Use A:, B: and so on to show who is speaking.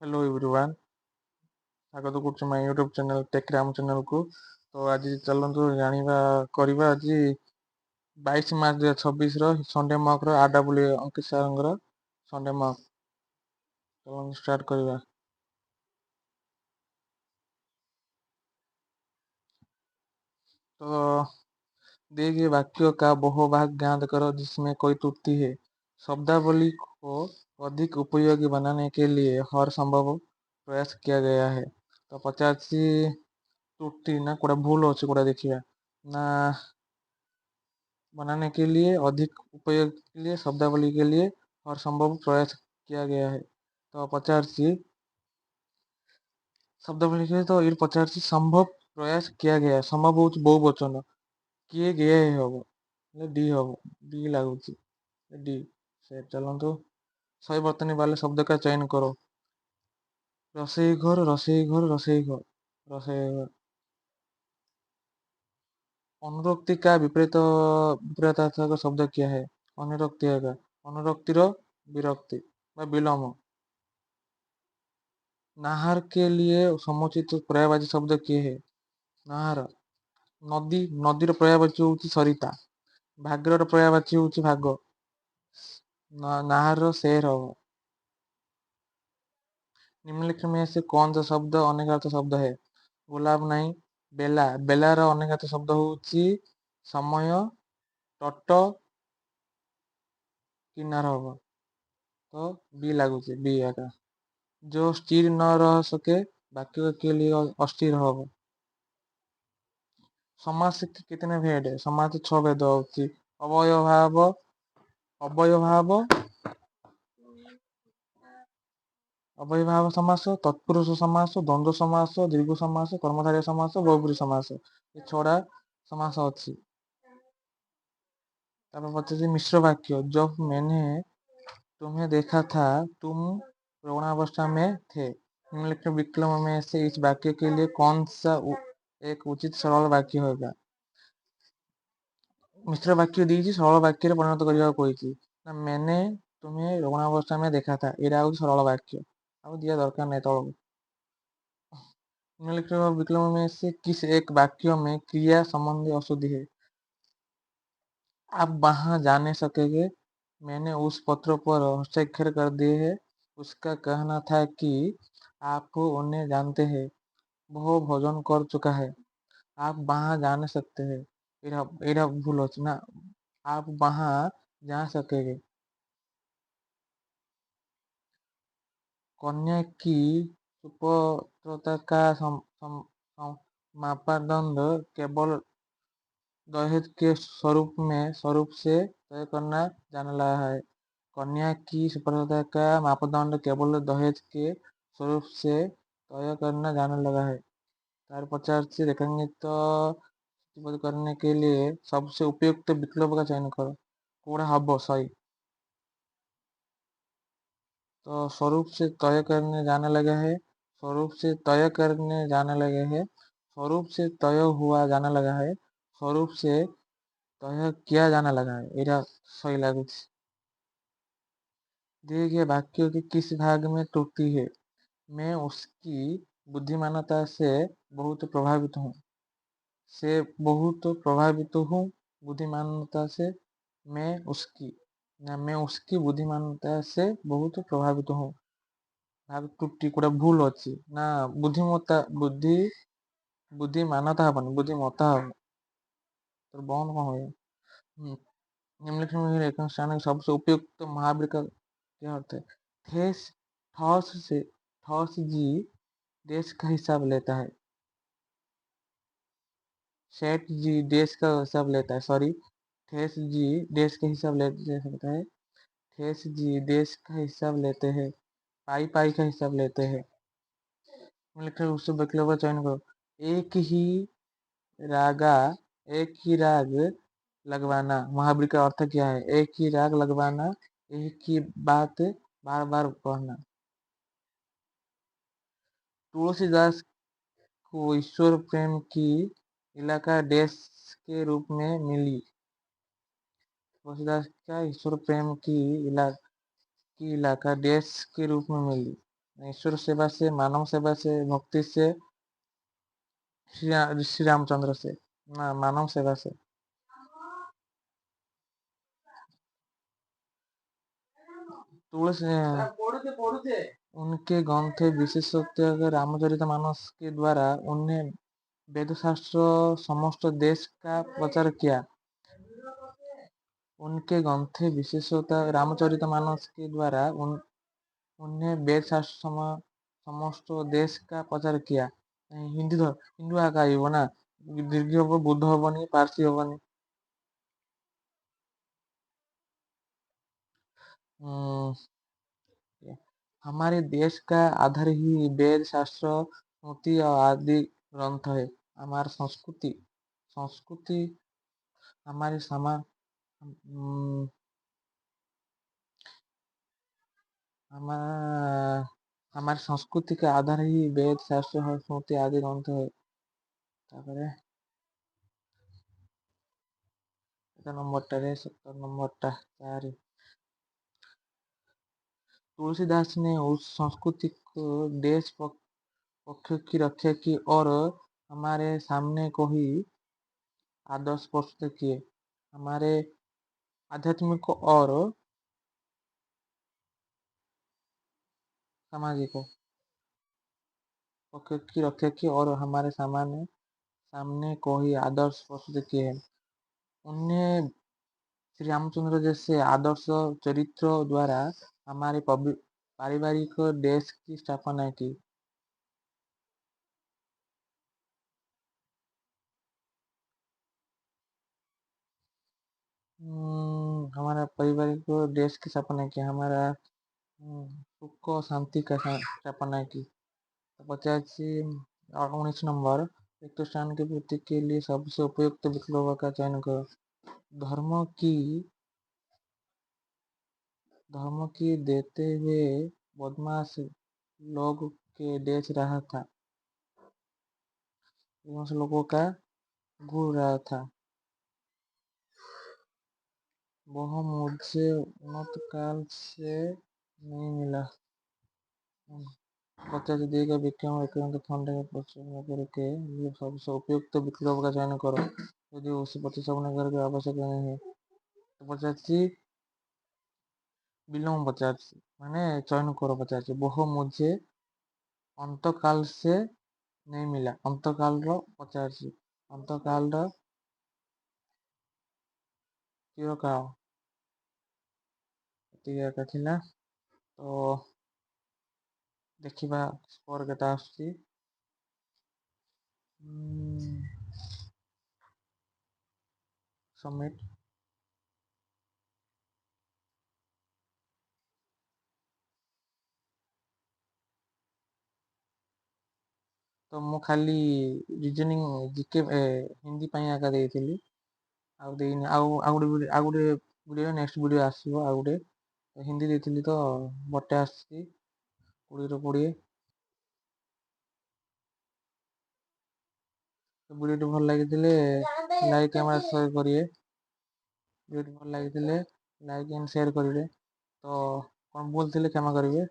A: Hello everyone, स्वागत କରୁଛି ମୋ ୟୁଟ୍ୟୁବ ଚ୍ୟାନେଲ ଟେକ୍ରାମ ଚ୍ୟାନେଲକୁ। ତ ଆଜି ଚାଲନ୍ତୁ ଜାଣିବା କରିବା ଆଜି 22 ମାର୍ଚ୍ଚ 2026ର ସଣ୍ଡେ ମକର RW ଅଙ୍କିତ ସାରଙ୍କର ସଣ୍ଡେ ମକ୍। ଚାଲନ୍ତୁ ଷ୍ଟାର୍ଟ କରିବା। तो देखिए, वाक्यों का बहुभाग ज्ञात करो जिसमें कोई त्रुटि है। शब्दावली को अधिक उपयोगी बनाने के लिए हर संभव प्रयास किया गया है। तो 50 त्रुटि ना कोड़ा भूल अच्छे कोड़ा देखिए ना बनाने के लिए अधिक उपयोग के लिए शब्दावली के लिए हर संभव प्रयास किया गया है। तो 50 शब्दावली के तो ये 50 संभव प्रयास किया गया है। संभव हो बहुवचन किए गए हम डी हम डी लगुच डी से चलतु। सही बर्तनी वाले शब्द का चयन करो। रसोई घर रसोई घर रसोई घर रसोई घर। अनुरक्ति का विपरीतार्थक शब्द क्या है? अनुरक्ति का अनुरक्तिर विरक्ति व विलोम। नाहर के लिए समुचित पर्यायवाची शब्द किए है? नाहर। नदी नदीर पर्यायवाची होउची सरिता। भाग्यर पर्यायवाची होउची भाग। नाहर शेर हब। निम्नलिखित में से कौन सा शब्द अनेकार्थ शब्द है? गुलाब नहीं। बेला बेलार अनेकार्थ शब्द होउची समय तट किनार हब। तो बी लागुची बी आका। जो स्थिर न रह सके वाक्य के लिए अस्थिर हब। समास के कितने भेद है? समास 6 भेद होती। अवयभाव अवयभाव अवयभाव समास, तत्पुरुष समास, द्वंद्व समास, दीर्घ समास, कर्मधारय समास, बहुब्रीहि समास। ये 6टा समास अच्छी। मिश्र वाक्य। जब मैंने तुम्हें देखा था तुम प्रौढ़ावस्था में थे। निम्नलिखित विकल्प में से इस वाक्य के लिए कौन सा एक उचित सरल वाक्य होगा? मिश्र वाक्य दीजिए सरल वाक्य परिणत करने को मैंने तुम्हें रुग्णावस्था में देखा था। यहाँ सरल वाक्य आ दिया दरकार नहीं। तौर निम्नलिखित विकल्प में से किस एक वाक्य में क्रिया संबंधी अशुद्धि है? आप वहां जाने सकेंगे। मैंने उस पत्र पर हस्ताक्षर कर दिए हैं। उसका कहना था कि आप उन्हें जानते हैं। वो भोजन कर चुका है। आप वहां जाने सकते हैं। एरा भूल हो ना। आप वहां जा सकेंगे। कन्या की सुपुत्रता का मापदंड केवल दहेज के स्वरूप से तय करना जाने लगा है। कन्या की सुपुत्रता का मापदंड केवल दहेज के स्वरूप से तय करना जाने लगा है। तार 50 से देखेंगे तो करने के लिए सबसे उपयुक्त विकल्प का चयन करो। कौड़ा हब सही। तो स्वरूप से तय करने जाने लगे हैं। स्वरूप से तय करने जाने लगे हैं। स्वरूप से तय हुआ जाने लगा है। स्वरूप से तय किया जाने लगा है। एरा सही लागू। देखिए, वाक्य के किस भाग में त्रुटि है? मैं उसकी बुद्धिमानता से बहुत प्रभावित हूँ। से बहुत प्रभावित हूँ। बुद्धिमानता से मैं उसकी बुद्धिमानता से बहुत प्रभावित हूँ। भाग त्रुटि कोड़ा भूल अच्छी ना। बुद्धिमत्ता बुद्धिमानता हबन बुद्धिमत्ता हम तो बहन कौन हो? निम्नलिखित में रेखा स्थान सबसे उपयुक्त महावृत्त का क्या अर्थ है? ठेस ठोस से ठोस जी देश का हिसाब लेता है। सेठ जी देश का हिसाब लेता है। सॉरी, ठेस जी देश का हिसाब ले सकता है। ठेस जी देश का हिसाब लेते हैं। पाई पाई का हिसाब लेते हैं। निम्नलिखित उससे विकल्प का चयन करो। एक ही रागा एक ही राग लगवाना। महावृत्त का अर्थ क्या है? एक ही राग लगवाना, एक ही बात बार बार कहना। तुलसीदास को ईश्वर प्रेम की इलाका देश के रूप में मिली। तुलसीदास का ईश्वर प्रेम की इलाका देश के रूप में मिली। ईश्वर सेवा से, मानव सेवा से, भक्ति से, श्री रामचंद्र से, ना मानव सेवा से। तुलसी उनके ग्रंथ विशेषतः रामचरितमानस के द्वारा उन्हें वेद शास्त्र समस्त देश का प्रचार किया। उनके ग्रंथ विशेषतः रामचरितमानस के द्वारा उन्हें वेद शास्त्र समस्त देश का प्रचार किया। हिंदू आका आइब ना, दीर्घ हब, बुद्ध हबनी, पारसी हबनी। हमारे देश का आधार ही वेद शास्त्र स्मृति और आदि ग्रंथ है। हमारी संस्कृति संस्कृति हमारी हमारी संस्कृति का आधार ही वेद शास्त्र और स्मृति आदि ग्रंथ है। तापरे नंबरटा 17 नंबरटा 4। तुलसीदास ने उस संस्कृति को देश पक्ष की रक्षा की और हमारे सामने को ही आदर्श प्रस्तुत किए। हमारे आध्यात्मिक और सामाजिक पक्ष की रक्षा की और हमारे सामने को ही आदर्श प्रस्तुत किए हैं। उन्हें श्री रामचंद्र जैसे आदर्श चरित्र द्वारा हमारे पारिवारिक देश की स्थापना की। हमारा पारिवारिक देश की स्थापना की, हमारा सुख और शांति का स्थापना की। तो 19 नंबर, एक स्थान की पूर्ति के लिए सबसे उपयुक्त विकल्प का चयन करो। धर्म की देते हुए बदमाश लोग के देश रहा था, बदमाश लोगों का घूर रहा था। वह मुझे उन्नत काल से नहीं मिला। 50 दिएगा विक्रम विक्रम खंड के लिए सबसे उपयुक्त विकल्प का चयन करो। यदि उसे प्रतिस्थापन करके आवश्यक नहीं है तो 85 विलोम 85 माने चयन करो 85। वह मुझे अंतकाल से नहीं मिला। अंतकाल रो 85 अंतकाल रो चिर काल एतिका थिला। तो देखिबा स्कोर केता आସୁଛି। सबमिट। तो मु खाली रीजनिंग जीके हिंदी ପାଇଁ ଆକା ଦେଇଥିଲି। ଆଉ ଦେଇନି। ଆଉ ଗୋଟେ ଭିଡ଼ିଓ ନେକ୍ସଟ ଭିଡ଼ିଓ ଆସିବ। ଆଉ ଗୋଟେ ହିନ୍ଦୀ ଦେଇଥିଲି ତ ବଟେ ଆସିଛି 20ରୁ 20। ଭିଡ଼ିଓଟି ଭଲ ଲାଗିଥିଲେ ଲାଇକ୍ ଆମର ସେୟାର କରିବେ। ଭିଡ଼ିଓଟି ଭଲ ଲାଗିଥିଲେ ଲାଇକ୍ ଆଣ୍ଡ ସେୟାର କରିବେ। ତ କ'ଣ ଭୁଲ ଥିଲେ କ୍ଷମା କରିବେ।